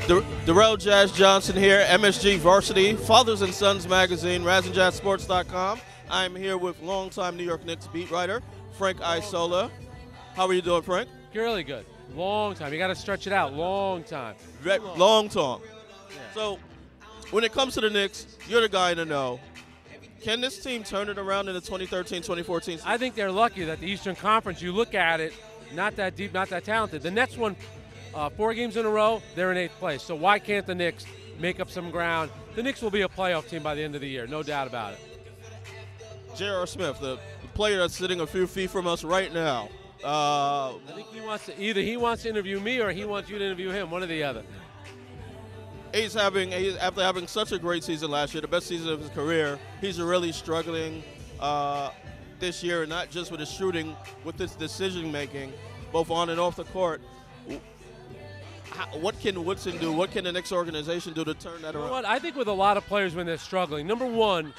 Derrel Jazz Johnson here, MSG Varsity, Fathers and Sons Magazine, RazandJazzSports.com. I'm here with longtime New York Knicks beat writer, Frank Isola. How are you doing, Frank? Really good. Long time. You got to stretch it out. Long time. Long time. Yeah. So, when it comes to the Knicks, you're the guy to know. Can this team turn it around in the 2013-2014 season? I think they're lucky that the Eastern Conference, you look at it, not that deep, not that talented. The Nets won 4 games in a row. They're in 8th place. So why can't the Knicks make up some ground? The Knicks will be a playoff team by the end of the year, no doubt about it. J.R. Smith, the player that's sitting a few feet from us right now. I think he wants to interview me or he wants you to interview him, one or the other. After having such a great season last year, the best season of his career, he's really struggling this year, not just with his shooting, with his decision making, both on and off the court. What can Woodson do? What can the Knicks organization do to turn that around? You know what? I think with a lot of players when they're struggling, number one,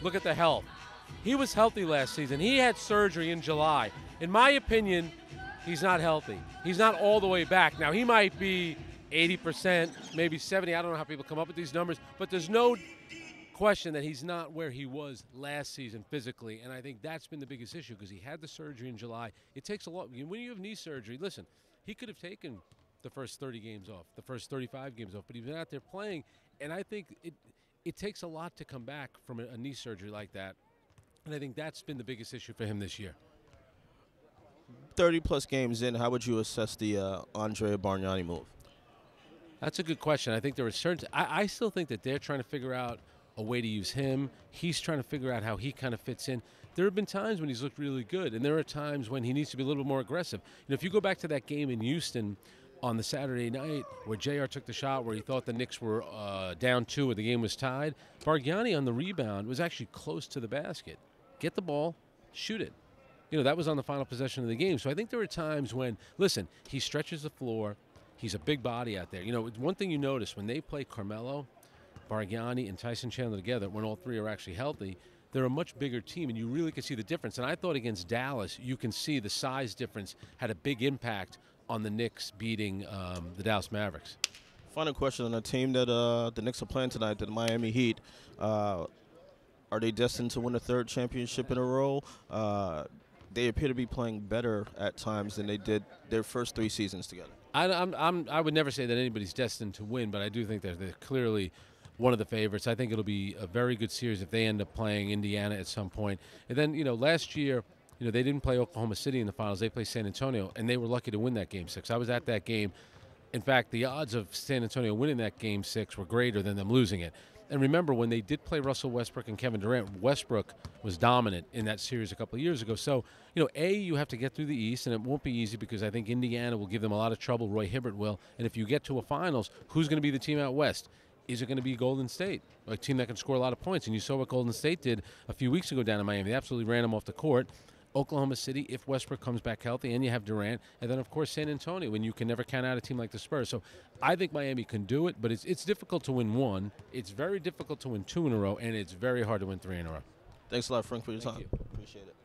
look at the health. He was healthy last season. He had surgery in July. In my opinion, he's not healthy. He's not all the way back. Now, he might be 80%, maybe 70%. I don't know how people come up with these numbers, but there's no question that he's not where he was last season physically, and I think that's been the biggest issue because he had the surgery in July. It takes a lot. When you have knee surgery, listen, he could have taken the first 30 games off, the first 35 games off, but he's been out there playing, and I think it takes a lot to come back from a knee surgery like that, and I think that's been the biggest issue for him this year. 30-plus games in, how would you assess the Andrea Bargnani move? That's a good question. I think there are certain. I still think that they're trying to figure out a way to use him. He's trying to figure out how he kind of fits in. There have been times when he's looked really good, and there are times when he needs to be a little bit more aggressive. You know, if you go back to that game in Houston on the Saturday night where JR took the shot where he thought the Knicks were down 2 or the game was tied, Bargnani on the rebound was actually close to the basket. Get the ball, shoot it. You know, that was on the final possession of the game. So I think there are times when, listen, he stretches the floor. He's a big body out there. You know, one thing you notice when they play Carmelo, Bargnani, and Tyson Chandler together, when all 3 are actually healthy, they're a much bigger team, and you really can see the difference. And I thought against Dallas, you can see the size difference had a big impact on the Knicks beating the Dallas Mavericks. Final question on a team that the Knicks are playing tonight, the Miami Heat. Are they destined to win a 3rd championship in a row? They appear to be playing better at times than they did their first 3 seasons together. I would never say that anybody's destined to win, but I do think that they're clearly one of the favorites. I think it'll be a very good series if they end up playing Indiana at some point. And then, you know, last year, you know, they didn't play Oklahoma City in the finals. They played San Antonio, and they were lucky to win that Game 6. I was at that game. In fact, the odds of San Antonio winning that Game 6 were greater than them losing it. And remember, when they did play Russell Westbrook and Kevin Durant, Westbrook was dominant in that series a couple of years ago. So, you know, you have to get through the East, and it won't be easy because I think Indiana will give them a lot of trouble. Roy Hibbert will. And if you get to a finals, who's going to be the team out West? Is it going to be Golden State, a team that can score a lot of points? And you saw what Golden State did a few weeks ago down in Miami. They absolutely ran them off the court. Oklahoma City, if Westbrook comes back healthy, and you have Durant, and then, of course, San Antonio, when you can never count out a team like the Spurs. So I think Miami can do it, but it's difficult to win 1. It's very difficult to win 2 in a row, and it's very hard to win 3 in a row. Thanks a lot, Frank, for your time. Thank you. Appreciate it.